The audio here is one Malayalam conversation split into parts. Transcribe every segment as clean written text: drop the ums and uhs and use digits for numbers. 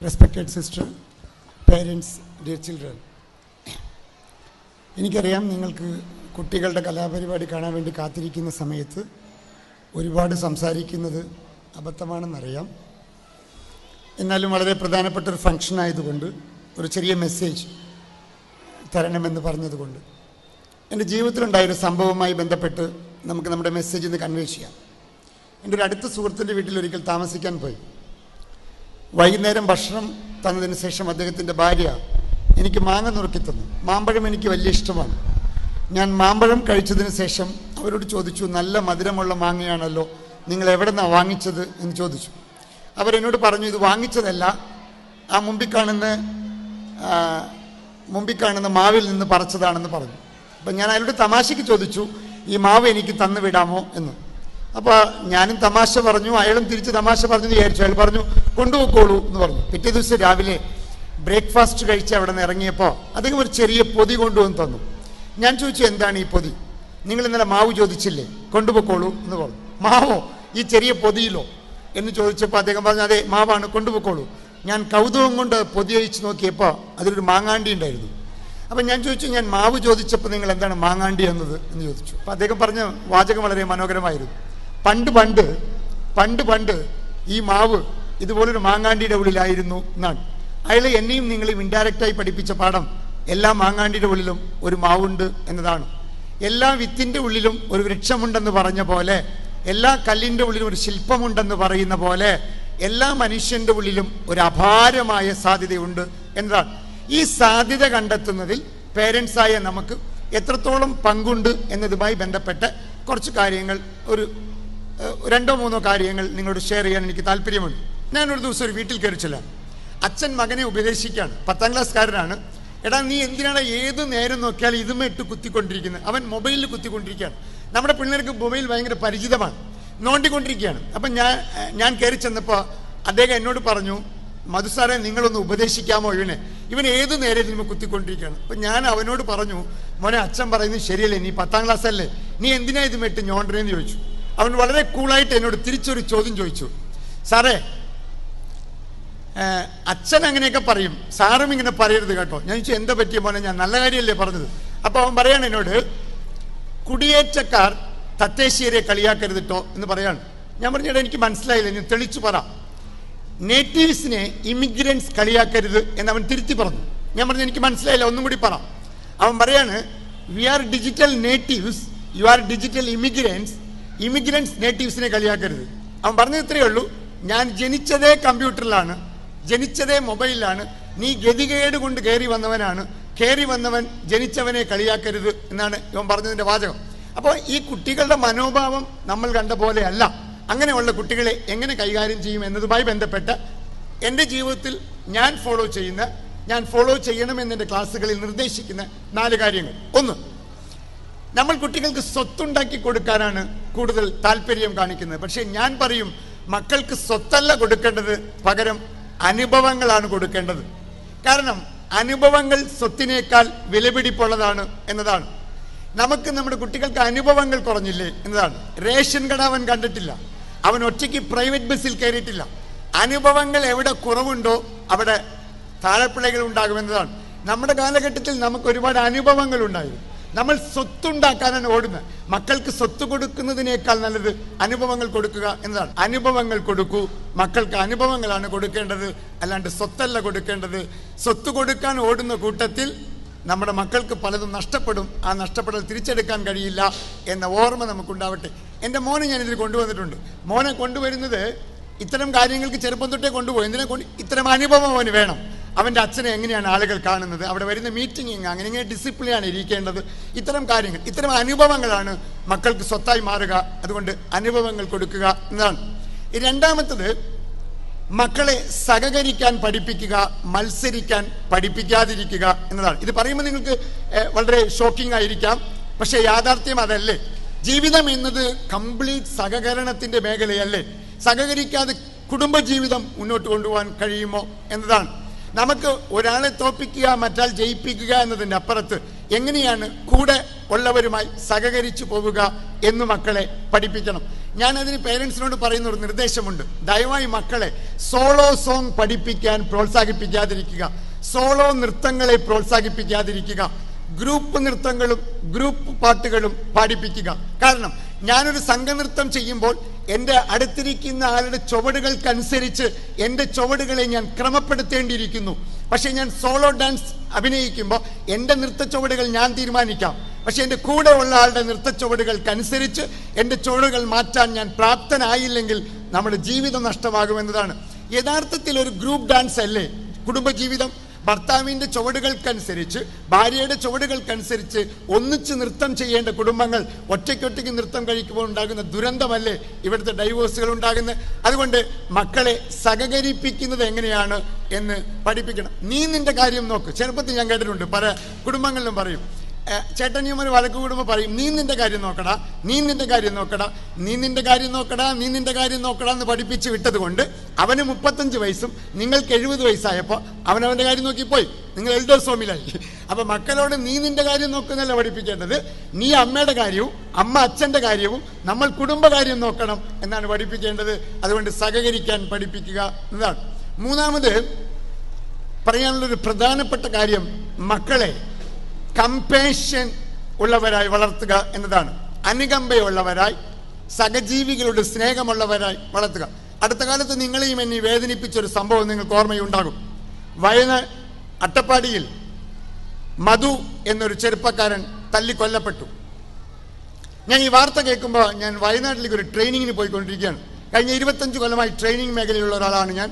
Respected sister, parents, dear children. എനിക്കറിയാം നിങ്ങൾക്ക് കുട്ടികളുടെ കലാപരിപാടി കാണാൻ വേണ്ടി കാത്തിരിക്കുന്ന സമയത്ത് ഒരുപാട് സംസാരിക്കുന്നത് അബദ്ധമാണെന്നറിയാം. എന്നാലും വളരെ പ്രധാനപ്പെട്ട ഒരു ഫംഗ്ഷൻ ആയതുകൊണ്ട് ഒരു ചെറിയ മെസ്സേജ് തരണമെന്ന് പറഞ്ഞതുകൊണ്ട് എൻ്റെ ജീവിതത്തിലുണ്ടായൊരു സംഭവവുമായി ബന്ധപ്പെട്ട് നമുക്ക് നമ്മുടെ മെസ്സേജ് ഇന്ന് കൺവേ ചെയ്യാം. എൻ്റെ ഒരു അടുത്ത സുഹൃത്തിൻ്റെ വീട്ടിൽ ഒരിക്കൽ താമസിക്കാൻ പോയി. വൈകുന്നേരം ഭക്ഷണം തന്നതിന് ശേഷം അദ്ദേഹത്തിൻ്റെ ഭാര്യ എനിക്ക് മാങ്ങ നുറുക്കി തന്നു. മാമ്പഴം എനിക്ക് വലിയ ഇഷ്ടമാണ്. ഞാൻ മാമ്പഴം കഴിച്ചതിന് ശേഷം അവരോട് ചോദിച്ചു, നല്ല മധുരമുള്ള മാങ്ങയാണല്ലോ, നിങ്ങൾ എവിടെ നിന്നാണ് വാങ്ങിച്ചത് എന്ന് ചോദിച്ചു. അവരെന്നോട് പറഞ്ഞു, ഇത് വാങ്ങിച്ചതല്ല, ആ മുമ്പിൽ കാണുന്ന മാവിൽ നിന്ന് പറിച്ചതാണെന്ന് പറഞ്ഞു. അപ്പം ഞാൻ അയാളോട് തമാശയ്ക്ക് ചോദിച്ചു, ഈ മാവ് എനിക്ക് തന്നു വിടാമോ എന്ന്. അപ്പോൾ ഞാനും തമാശ പറഞ്ഞു, അയാളും തിരിച്ച് തമാശ പറഞ്ഞു വിചാരിച്ചു. അയാൾ പറഞ്ഞു, കൊണ്ടുപോയിക്കോളൂ എന്ന് പറഞ്ഞു. പിറ്റേ ദിവസം രാവിലെ ബ്രേക്ക്ഫാസ്റ്റ് കഴിച്ച് അവിടെ നിന്ന് ഇറങ്ങിയപ്പോൾ അദ്ദേഹം ഒരു ചെറിയ പൊതി കൊണ്ടുവന്ന് തന്നു. ഞാൻ ചോദിച്ചു, എന്താണ് ഈ പൊതി? നിങ്ങൾ ഇന്നലെ മാവ് ചോദിച്ചില്ലേ, കൊണ്ടുപോയിക്കോളൂ എന്ന് പറഞ്ഞു. മാവോ, ഈ ചെറിയ പൊതിയിലോ എന്ന് ചോദിച്ചപ്പോൾ അദ്ദേഹം പറഞ്ഞു, അതെ മാവാണ്, കൊണ്ടുപോയിക്കോളൂ. ഞാൻ കൗതുകം കൊണ്ട് പൊതി അഴിച്ച് നോക്കിയപ്പോൾ അതിലൊരു മാങ്ങാണ്ടി ഉണ്ടായിരുന്നു. അപ്പം ഞാൻ ചോദിച്ചു, ഞാൻ മാവ് ചോദിച്ചപ്പോൾ നിങ്ങൾ എന്താണ് മാങ്ങാണ്ടി എന്നത് എന്ന് ചോദിച്ചു. അപ്പം അദ്ദേഹം പറഞ്ഞ വാചകം വളരെ മനോഹരമായിരുന്നു. പണ്ട് ഈ മാവ് ഇതുപോലൊരു മാങ്ങാണ്ടിയുടെ ഉള്ളിലായിരുന്നു എന്നാണ്. അയാൾ എന്നെയും നിങ്ങളെയും ഇൻഡയറക്റ്റായി പഠിപ്പിച്ച പാഠം എല്ലാ മാങ്ങാണ്ടിയുടെ ഉള്ളിലും ഒരു മാവുണ്ട് എന്നതാണ്. എല്ലാ വിത്തിൻ്റെ ഉള്ളിലും ഒരു വൃക്ഷമുണ്ടെന്ന് പറഞ്ഞ പോലെ, എല്ലാ കല്ലിൻ്റെ ഉള്ളിലും ഒരു ശില്പമുണ്ടെന്ന് പറയുന്ന പോലെ, എല്ലാ മനുഷ്യൻ്റെ ഉള്ളിലും ഒരു അപാരമായ സാധ്യതയുണ്ട് എന്നതാണ്. ഈ സാധ്യത കണ്ടെത്തുന്നതിൽ പേരൻസായ നമുക്ക് എത്രത്തോളം പങ്കുണ്ട് എന്നതുമായി ബന്ധപ്പെട്ട കുറച്ച് കാര്യങ്ങൾ, ഒരു 2-3 കാര്യങ്ങൾ നിങ്ങളോട് ഷെയർ ചെയ്യാൻ എനിക്ക് താല്പര്യമുണ്ട്. ഞാനൊരു ദിവസം ഒരു വീട്ടിൽ കയറിച്ചില്ല. അച്ഛൻ മകനെ ഉപദേശിക്കുകയാണ്. 10ാം ക്ലാസ്സുകാരനാണ്. എടാ, നീ എന്തിനാണ് ഏത് നേരം നോക്കിയാൽ ഇതുമേ ഇട്ട് കുത്തിക്കൊണ്ടിരിക്കുന്നത്? അവൻ മൊബൈലിൽ കുത്തിക്കൊണ്ടിരിക്കുകയാണ്. നമ്മുടെ പിള്ളേർക്ക് മൊബൈൽ ഭയങ്കര പരിചിതമാണ്, നോണ്ടിക്കൊണ്ടിരിക്കുകയാണ്. അപ്പം ഞാൻ കയറി ചെന്നപ്പോൾ അദ്ദേഹം എന്നോട് പറഞ്ഞു, മധുസാറെ, നിങ്ങളൊന്ന് ഉപദേശിക്കാമോ ഇവൻ ഏത് നേരം ഇതിന് കുത്തിക്കൊണ്ടിരിക്കുകയാണ്. അപ്പം ഞാൻ അവനോട് പറഞ്ഞു, മോനെ, അച്ഛൻ പറയുന്നത് ശരിയല്ലേ, നീ 10ാം ക്ലാസ് അല്ലേ, നീ എന്തിനാ ഇതുമിട്ട് ഞോണ്ടേന്ന് ചോദിച്ചു. അവൻ വളരെ കൂളായിട്ട് എന്നോട് തിരിച്ചൊരു ചോദ്യം ചോദിച്ചു, സാറേ, അച്ഛൻ അങ്ങനെയൊക്കെ പറയും, സാറും ഇങ്ങനെ പറയരുത് കേട്ടോ. ഞാൻ ചോദിച്ചു, എന്താ പറ്റിയ മോനെ, ഞാൻ നല്ല കാര്യമല്ലേ പറഞ്ഞത്. അപ്പോൾ അവൻ പറയാണ് എന്നോട്, കുടിയേറ്റക്കാർ തദ്ദേശീയരെ കളിയാക്കരുതിട്ടോ എന്ന് പറയാണ്. ഞാൻ പറഞ്ഞാൽ എനിക്ക് മനസ്സിലായില്ല, ഞാൻ തെളിച്ചു പറ. നേറ്റീവ്സിനെ ഇമിഗ്രൻസ് കളിയാക്കരുത് എന്ന് അവൻ തിരുത്തി പറഞ്ഞു. ഞാൻ പറഞ്ഞു, എനിക്ക് മനസ്സിലായില്ല, ഒന്നും കൂടി പറ. അവൻ പറയാണ്, we are digital natives, you are digital immigrants നേറ്റീവ്സിനെ കളിയാക്കരുത്. അവൻ പറഞ്ഞത് ഇത്രയേ ഉള്ളൂ, ഞാൻ ജനിച്ചതേ കമ്പ്യൂട്ടറിലാണ്, ജനിച്ചതേ മൊബൈലിലാണ്, നീ ഗതികേട് കൊണ്ട് കയറി വന്നവൻ ജനിച്ചവനെ കളിയാക്കരുത് എന്നാണ് ഇവൻ പറഞ്ഞതിൻ്റെ വാചകം. അപ്പോൾ ഈ കുട്ടികളുടെ മനോഭാവം നമ്മൾ കണ്ട പോലെയല്ല. അങ്ങനെയുള്ള കുട്ടികളെ എങ്ങനെ കൈകാര്യം ചെയ്യും എന്നതുമായി ബന്ധപ്പെട്ട് എൻ്റെ ജീവിതത്തിൽ ഞാൻ ഫോളോ ചെയ്യണമെന്നെൻ്റെ ക്ലാസ്സുകളിൽ നിർദ്ദേശിക്കുന്ന 4 കാര്യങ്ങൾ. 1, നമ്മൾ കുട്ടികൾക്ക് സ്വത്തുണ്ടാക്കി കൊടുക്കാനാണ് കൂടുതൽ താല്പര്യം കാണിക്കുന്നത്. പക്ഷേ ഞാൻ പറയും, മക്കൾക്ക് സ്വത്തല്ല കൊടുക്കേണ്ടത്, പകരം അനുഭവങ്ങളാണ് കൊടുക്കേണ്ടത്. കാരണം അനുഭവങ്ങൾ സ്വത്തിനേക്കാൾ വിലപിടിപ്പുള്ളതാണ് എന്നതാണ്. നമുക്ക് നമ്മുടെ കുട്ടികൾക്ക് അനുഭവങ്ങൾ കുറഞ്ഞില്ലേ എന്നതാണ്. റേഷൻ കട അവൻ കണ്ടിട്ടില്ല, അവൻ ഒറ്റയ്ക്ക് പ്രൈവറ്റ് ബസ്സിൽ കയറിയിട്ടില്ല. അനുഭവങ്ങൾ എവിടെ കുറവുണ്ടോ അവിടെ താഴെപ്പിള്ളകൾ ഉണ്ടാകുമെന്നതാണ്. നമ്മുടെ കാലഘട്ടത്തിൽ നമുക്ക് ഒരുപാട് അനുഭവങ്ങൾ ഉണ്ടായിരുന്നു. നമ്മൾ സ്വത്തുണ്ടാക്കാനാണ് ഓടുന്നത്. മക്കൾക്ക് സ്വത്ത് കൊടുക്കുന്നതിനേക്കാൾ നല്ലത് അനുഭവങ്ങൾ കൊടുക്കുക എന്നതാണ്. അനുഭവങ്ങൾ കൊടുക്കൂ, മക്കൾക്ക് അനുഭവങ്ങളാണ് കൊടുക്കേണ്ടത്, അല്ലാണ്ട് സ്വത്തല്ല കൊടുക്കേണ്ടത്. സ്വത്ത് കൊടുക്കാൻ ഓടുന്ന കൂട്ടത്തിൽ നമ്മുടെ മക്കൾക്ക് പലതും നഷ്ടപ്പെടും. ആ നഷ്ടപ്പെടൽ തിരിച്ചെടുക്കാൻ കഴിയില്ല എന്ന ഓർമ്മ നമുക്കുണ്ടാവട്ടെ. എൻ്റെ മോനെ ഞാനിതിൽ കൊണ്ടുവന്നിട്ടുണ്ട്. മോനെ കൊണ്ടുവരുന്നത് ഇത്തരം കാര്യങ്ങൾക്ക് ചെറുപ്പം തൊട്ടേ കൊണ്ടുപോയി. ഇത്തരം അനുഭവം അവന് വേണം. അവൻ്റെ അച്ഛനെ എങ്ങനെയാണ് ആളുകൾ കാണുന്നത്, അവിടെ വരുന്ന മീറ്റിംഗ് അങ്ങനെ ഡിസിപ്ലിനാണ് ഇരിക്കേണ്ടത്. ഇത്തരം കാര്യങ്ങൾ, ഇത്തരം അനുഭവങ്ങളാണ് മക്കൾക്ക് സ്വത്തായി മാറുക. അതുകൊണ്ട് അനുഭവങ്ങൾ കൊടുക്കുക എന്നതാണ്. രണ്ടാമത്തത്, മക്കളെ സഹകരിക്കാൻ പഠിപ്പിക്കുക, മത്സരിക്കാൻ പഠിപ്പിക്കാതിരിക്കുക എന്നതാണ്. ഇത് പറയുമ്പോൾ നിങ്ങൾക്ക് വളരെ ഷോക്കിംഗ് ആയിരിക്കാം, പക്ഷേ യാഥാർത്ഥ്യം അതല്ലേ. ജീവിതം എന്നത് കംപ്ലീറ്റ് സഹകരണത്തിൻ്റെ മേഖലയല്ലേ. സഹകരിക്കാതെ കുടുംബജീവിതം മുന്നോട്ട് കൊണ്ടുപോകാൻ കഴിയുമോ എന്നതാണ്. നമുക്ക് ഒരാളെ തോൽപ്പിക്കുക, മറ്റാൾ ജയിപ്പിക്കുക എന്നതിൻ്റെ അപ്പുറത്ത് എങ്ങനെയാണ് കൂടെ ഉള്ളവരുമായി സഹകരിച്ചു പോവുക എന്ന് മക്കളെ പഠിപ്പിക്കണം. ഞാനതിന് പേരൻസിനോട് പറയുന്ന ഒരു നിർദ്ദേശമുണ്ട്. ദയവായി മക്കളെ സോളോ സോങ് പഠിപ്പിക്കാൻ പ്രോത്സാഹിപ്പിക്കാതിരിക്കുക, സോളോ നൃത്തങ്ങളെ പ്രോത്സാഹിപ്പിക്കാതിരിക്കുക, ഗ്രൂപ്പ് നൃത്തങ്ങളും ഗ്രൂപ്പ് പാട്ടുകളും പാടിപ്പിക്കുക. കാരണം ഞാനൊരു സംഘനൃത്തം ചെയ്യുമ്പോൾ എൻ്റെ അടുത്തിരിക്കുന്ന ആളുടെ ചുവടുകൾക്കനുസരിച്ച് എൻ്റെ ചുവടുകളെ ഞാൻ ക്രമപ്പെടുത്തേണ്ടിയിരിക്കുന്നു. പക്ഷെ ഞാൻ സോളോ ഡാൻസ് അഭിനയിക്കുമ്പോൾ എൻ്റെ നൃത്ത ചുവടുകൾ ഞാൻ തീരുമാനിക്കാം. പക്ഷെ എൻ്റെ കൂടെ ഉള്ള ആളുടെ നൃത്ത ചുവടുകൾക്കനുസരിച്ച് എൻ്റെ ചുവടുകൾ മാറ്റാൻ ഞാൻ പ്രാപ്തനായില്ലെങ്കിൽ നമ്മുടെ ജീവിതം നഷ്ടമാകുമെന്നതാണ്. യഥാർത്ഥത്തിൽ ഒരു ഗ്രൂപ്പ് ഡാൻസ് അല്ലേ കുടുംബജീവിതം? ഭർത്താവിൻ്റെ ചുവടുകൾക്കനുസരിച്ച്, ഭാര്യയുടെ ചുവടുകൾക്കനുസരിച്ച് ഒന്നിച്ച് നൃത്തം ചെയ്യേണ്ട കുടുംബങ്ങൾ ഒറ്റയ്ക്കൊറ്റയ്ക്ക് നൃത്തം കഴിക്കുമ്പോൾ ഉണ്ടാകുന്ന ദുരന്തമല്ലേ ഇവിടുത്തെ ഡൈവോഴ്സുകൾ ഉണ്ടാകുന്നത്? അതുകൊണ്ട് മക്കളെ സഹകരിപ്പിക്കുന്നത് എങ്ങനെയാണ് എന്ന് പഠിപ്പിക്കണം. നീ നിന്റെ കാര്യം നോക്ക്. ചെറുപ്പത്തിൽ ഞാൻ കേട്ടിട്ടുണ്ട്, പല കുടുംബങ്ങളിലും പറയും, ചേട്ടനിയമ്മ വഴക്ക് കൂടുമ്പോൾ പറയും, നീ നിന്റെ കാര്യം നോക്കടാ, നീ നിന്റെ കാര്യം നോക്കടാ, നീ നിന്റെ കാര്യം നോക്കടാ, നീ നിന്റെ കാര്യം നോക്കടാ എന്ന് പഠിപ്പിച്ച് വിട്ടത് കൊണ്ട് അവന് 35 വയസ്സും നിങ്ങൾക്ക് 70 വയസ്സായപ്പോൾ അവനവൻ്റെ കാര്യം നോക്കിപ്പോയി, നിങ്ങൾ എൽഡേഴ്സ് ഹോമിലായി. അപ്പൊ മക്കളോട് നീ നിന്റെ കാര്യം നോക്കുന്നല്ല പഠിപ്പിക്കേണ്ടത്, നീ അമ്മയുടെ കാര്യവും അമ്മ അച്ഛൻ്റെ കാര്യവും നമ്മൾ കുടുംബകാര്യം നോക്കണം എന്നാണ് പഠിപ്പിക്കേണ്ടത്. അതുകൊണ്ട് സഹകരിക്കാൻ പഠിപ്പിക്കുക എന്നതാണ്. മൂന്നാമത് പറയാനുള്ളൊരു പ്രധാനപ്പെട്ട കാര്യം, മക്കളെ കമ്പേഷൻ ഉള്ളവരായി വളർത്തുക എന്നതാണ്. അനുകമ്പയുള്ളവരായി, സഹജീവികളുടെ സ്നേഹമുള്ളവരായി വളർത്തുക. അടുത്ത കാലത്ത് നിങ്ങളെയും എന്നെ വേദനിപ്പിച്ചൊരു സംഭവം നിങ്ങൾക്ക് ഓർമ്മയുണ്ടാകും. വയനാട് അട്ടപ്പാടിയിൽ മധു എന്നൊരു ചെറുപ്പക്കാരൻ തല്ലിക്കൊല്ലപ്പെട്ടു. ഞാൻ ഈ വാർത്ത കേൾക്കുമ്പോൾ ഞാൻ വയനാട്ടിലേക്ക് ഒരു ട്രെയിനിങ്ങിന് പോയിക്കൊണ്ടിരിക്കുകയാണ്. കഴിഞ്ഞ 25 കൊല്ലമായി ട്രെയിനിങ് മേഖലയിലുള്ള ഒരാളാണ് ഞാൻ.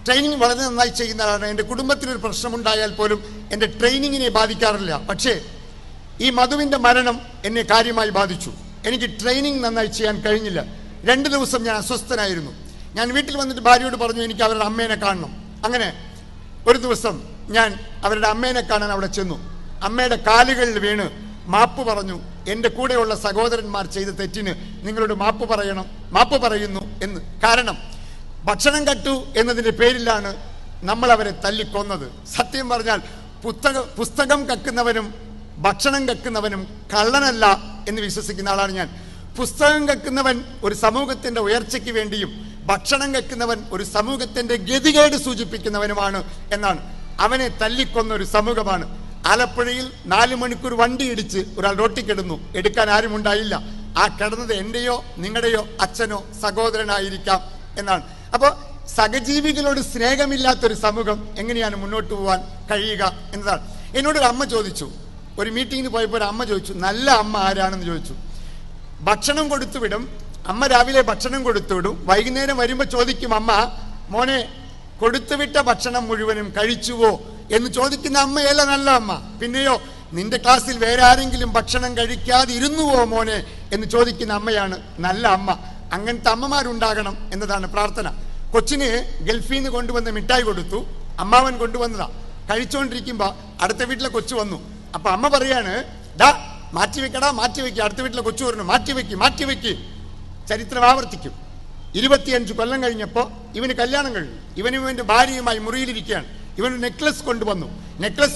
ട്രെയിനിങ് വളരെ നന്നായി ചെയ്യുന്ന ആളാണ്. എൻ്റെ കുടുംബത്തിനൊരു പ്രശ്നമുണ്ടായാൽ പോലും എൻ്റെ ട്രെയിനിങ്ങിനെ ബാധിക്കാറില്ല. പക്ഷേ ഈ മധുവിൻ്റെ മരണം എന്നെ കാര്യമായി ബാധിച്ചു. എനിക്ക് ട്രെയിനിങ് നന്നായി ചെയ്യാൻ കഴിഞ്ഞില്ല. 2 ദിവസം ഞാൻ അസ്വസ്ഥനായിരുന്നു. ഞാൻ വീട്ടിൽ വന്നിട്ട് ഭാര്യയോട് പറഞ്ഞു, എനിക്ക് അവരുടെ അമ്മേനെ കാണണം. അങ്ങനെ ഒരു ദിവസം ഞാൻ അവരുടെ അമ്മേനെ കാണാൻ അവിടെ ചെന്നു. അമ്മയുടെ കാലുകളിൽ വീണ് മാപ്പ് പറഞ്ഞു. എൻ്റെ കൂടെയുള്ള സഹോദരന്മാർ ചെയ്ത തെറ്റിന് നിങ്ങളോട് മാപ്പ് പറയുന്നു എന്ന്. കാരണം ഭക്ഷണം കട്ടു എന്നതിൻ്റെ പേരിലാണ് നമ്മൾ അവരെ തല്ലിക്കൊന്നത്. സത്യം പറഞ്ഞാൽ പുസ്തകം കക്കുന്നവനും ഭക്ഷണം കക്കുന്നവനും കള്ളനല്ല എന്ന് വിശ്വസിക്കുന്ന ആളാണ് ഞാൻ. പുസ്തകം കക്കുന്നവൻ ഒരു സമൂഹത്തിൻ്റെ ഉയർച്ചയ്ക്ക് വേണ്ടിയും ഭക്ഷണം കക്കുന്നവൻ ഒരു സമൂഹത്തിൻ്റെ ഗതികേട് സൂചിപ്പിക്കുന്നവനുമാണ് എന്നാണ്. അവനെ തല്ലിക്കൊന്ന ഒരു സമൂഹമാണ്. ആലപ്പുഴയിൽ 4 മണിക്കൂർ വണ്ടി ഇടിച്ച് ഒരാൾ റോട്ടിൽ കിടന്നു. എടുക്കാൻ ആരും ഉണ്ടായില്ല. ആ കിടന്നത് എൻ്റെയോ നിങ്ങളുടെയോ അച്ഛനോ സഹോദരനായിരിക്കാം എന്നാണ്. അപ്പോൾ സഹജീവികളോട് സ്നേഹമില്ലാത്തൊരു സമൂഹം എങ്ങനെയാണ് മുന്നോട്ട് പോകാൻ കഴിയുക എന്നതാണ്. എന്നോടൊരു അമ്മ ചോദിച്ചു, ഒരു മീറ്റിങ്ങിന് പോയപ്പോൾ ഒരു അമ്മ ചോദിച്ചു, നല്ല അമ്മ ആരാണെന്ന് ചോദിച്ചു. ഭക്ഷണം കൊടുത്തു വിടും, അമ്മ രാവിലെ ഭക്ഷണം കൊടുത്തു വിടും, വൈകുന്നേരം വരുമ്പോൾ ചോദിക്കും, അമ്മ മോനെ കൊടുത്തുവിട്ട ഭക്ഷണം മുഴുവനും കഴിച്ചുവോ എന്ന് ചോദിക്കുന്ന അമ്മയല്ല നല്ല അമ്മ. പിന്നെയോ നിന്റെ ക്ലാസ്സിൽ വേറെ ആരെങ്കിലും ഭക്ഷണം കഴിക്കാതിരുന്നുവോ മോനെ എന്ന് ചോദിക്കുന്ന അമ്മയാണ് നല്ല അമ്മ. അങ്ങനത്തെ അമ്മമാരുണ്ടാകണം എന്നതാണ് പ്രാർത്ഥന. കൊച്ചിന് ഗൾഫിൽ നിന്ന് കൊണ്ടുവന്ന മിഠായി കൊടുത്തു, അമ്മാവൻ കൊണ്ടുവന്നതാ. കഴിച്ചുകൊണ്ടിരിക്കുമ്പോൾ അടുത്ത വീട്ടിലെ കൊച്ചു വന്നു. അപ്പൊ അമ്മ പറയാണ്, ഡാ മാറ്റിവെക്കടാ, മാറ്റിവെക്കുക. അടുത്ത വീട്ടിലെ കൊച്ചു പറഞ്ഞു, മാറ്റിവെക്ക്. ചരിത്രം ആവർത്തിക്കും. 25 കൊല്ലം കഴിഞ്ഞപ്പോൾ ഇവന് കല്യാണം കഴിഞ്ഞു. ഇവൻ്റെ ഭാര്യയുമായി മുറിയിലിരിക്കുകയാണ്. ഇവന് നെക്ലസ്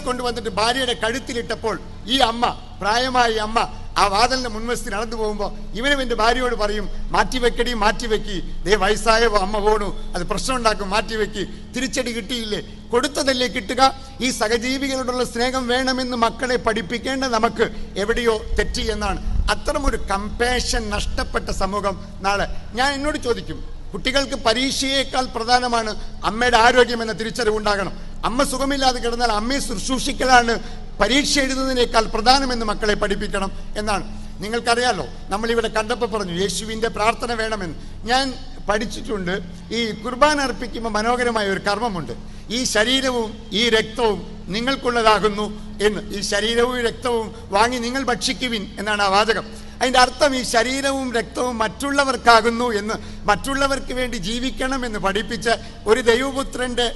കൊണ്ടുവന്നിട്ട് ഭാര്യയുടെ കഴുത്തിലിട്ടപ്പോൾ ഈ അമ്മ, പ്രായമായ അമ്മ, ആ വാതിലിന്റെ മുൻവശത്ത് നടന്നു പോകുമ്പോൾ ഇവൻ്റെ ഭാര്യയോട് പറയും, മാറ്റിവെക്കി, ദേ വയസ്സായ അമ്മ പോണു, അത് പ്രശ്നം ഉണ്ടാക്കും, മാറ്റിവെക്കി. തിരിച്ചടി കിട്ടിയില്ലേ? കൊടുത്തതല്ലേ കിട്ടുക? ഈ സഹജീവികളോടുള്ള സ്നേഹം വേണമെന്ന് മക്കളെ പഠിപ്പിക്കേണ്ട നമുക്ക് എവിടെയോ തെറ്റി എന്നാണ്. അത്തരമൊരു കമ്പാഷൻ നഷ്ടപ്പെട്ട സമൂഹം നാളെ. ഞാൻ എന്നോട് ചോദിക്കും, കുട്ടികൾക്ക് പരീക്ഷയേക്കാൾ പ്രധാനമാണ് അമ്മയുടെ ആരോഗ്യം എന്ന തിരിച്ചറിവുണ്ടാകണം. അമ്മ സുഖമില്ലാതെ കിടന്നാൽ അമ്മയെ ശുശ്രൂഷിക്കലാണ് പരീക്ഷ എഴുതുന്നതിനേക്കാൾ പ്രധാനമെന്ന് മക്കളെ പഠിപ്പിക്കണം എന്നാണ്. നിങ്ങൾക്കറിയാലോ, നമ്മളിവിടെ കണ്ടപ്പോൾ പറഞ്ഞു യേശുവിൻ്റെ പ്രാർത്ഥന വേണമെന്ന്. ഞാൻ പഠിച്ചിട്ടുണ്ട്, ഈ കുർബാന അർപ്പിക്കുമ്പോൾ മനോഹരമായ ഒരു കർമ്മമുണ്ട്. ഈ ശരീരവും ഈ രക്തവും നിങ്ങൾക്കുള്ളതാകുന്നു എന്ന്. ഈ ശരീരവും രക്തവും വാങ്ങി നിങ്ങൾ ഭക്ഷിക്കുവിൻ എന്നാണ് ആ വാചകം. അതിൻ്റെ അർത്ഥം ഈ ശരീരവും രക്തവും മറ്റുള്ളവർക്കാകുന്നു എന്ന്, മറ്റുള്ളവർക്ക് വേണ്ടി ജീവിക്കണം എന്ന് പഠിപ്പിച്ച ഒരു ദൈവപുത്രൻ്റെ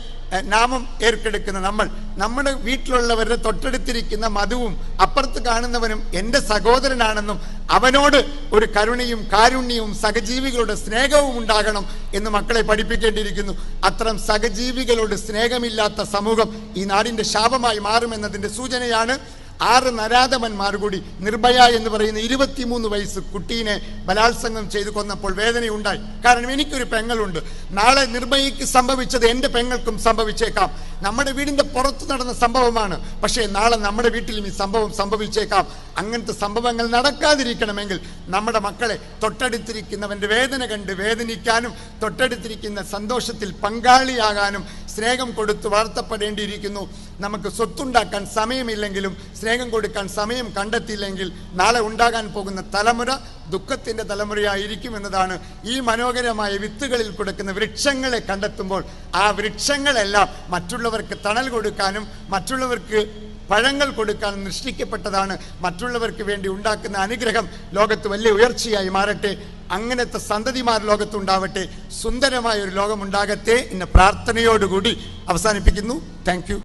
നാമം ഏറ്റെടുക്കുന്ന നമ്മുടെ വീട്ടിലുള്ളവരുടെ തൊട്ടടുത്തിരിക്കുന്ന മധുവും അപ്പുറത്ത് കാണുന്നവനും എൻ്റെ സഹോദരനാണെന്നും അവനോട് ഒരു കരുണയും കാരുണ്യവും സഹജീവികളുടെ സ്നേഹവും ഉണ്ടാകണം എന്ന് മക്കളെ പഠിപ്പിക്കേണ്ടിയിരിക്കുന്നു. അത്തരം സഹജീവികളോട് സ്നേഹമില്ലാത്ത സമൂഹം ഈ നാടിൻ്റെ ശാപമായി മാറുമെന്നതിൻ്റെ സൂചനയാണ് 6 നരാധമന്മാർ കൂടി നിർഭയ എന്ന് പറയുന്ന 23 വയസ്സ് കുട്ടീനെ ബലാത്സംഗം ചെയ്ത് കൊന്നപ്പോൾ വേദനയുണ്ടായി. കാരണം എനിക്കൊരു പെങ്ങളുണ്ട്. നാളെ നിർഭയയ്ക്ക് സംഭവിച്ചത് എൻ്റെ പെങ്ങൾക്കും സംഭവിച്ചേക്കാം. നമ്മുടെ വീടിൻ്റെ പുറത്ത് നടന്ന സംഭവമാണ്, പക്ഷേ നാളെ നമ്മുടെ വീട്ടിലും ഈ സംഭവം സംഭവിച്ചേക്കാം. അങ്ങനത്തെ സംഭവങ്ങൾ നടക്കാതിരിക്കണമെങ്കിൽ നമ്മുടെ മക്കളെ തൊട്ടടുത്തിരിക്കുന്നവൻ്റെ വേദന കണ്ട് വേദനിക്കാനും തൊട്ടടുത്തിരിക്കുന്ന സന്തോഷത്തിൽ പങ്കാളിയാകാനും സ്നേഹം കൊടുത്ത് വളർത്തപ്പെടേണ്ടിയിരിക്കുന്നു. നമുക്ക് സ്വത്തുണ്ടാക്കാൻ സമയമില്ലെങ്കിലും സ്നേഹം കൊടുക്കാൻ സമയം കണ്ടെത്തിയില്ലെങ്കിൽ നാളെ ഉണ്ടാകാൻ പോകുന്ന തലമുറ ദുഃഖത്തിൻ്റെ തലമുറയായിരിക്കും എന്നതാണ്. ഈ മനോഹരമായ വിത്തുകളിൽ കൊടുക്കുന്ന വൃക്ഷങ്ങളെ കണ്ടെത്തുമ്പോൾ ആ വൃക്ഷങ്ങളെല്ലാം മറ്റുള്ളവർക്ക് തണൽ കൊടുക്കാനും മറ്റുള്ളവർക്ക് പഴങ്ങൾ കൊടുക്കാനും സൃഷ്ടിക്കപ്പെട്ടതാണ്. മറ്റുള്ളവർക്ക് വേണ്ടി ഉണ്ടാക്കുന്ന അനുഗ്രഹം ലോകത്ത് വലിയ ഉയർച്ചയായി മാറട്ടെ. അങ്ങനത്തെ സന്തതിമാർ ലോകത്തുണ്ടാവട്ടെ. സുന്ദരമായ ഒരു ലോകമുണ്ടാകട്ടെ എന്ന പ്രാർത്ഥനയോടുകൂടി അവസാനിപ്പിക്കുന്നു. Thank you.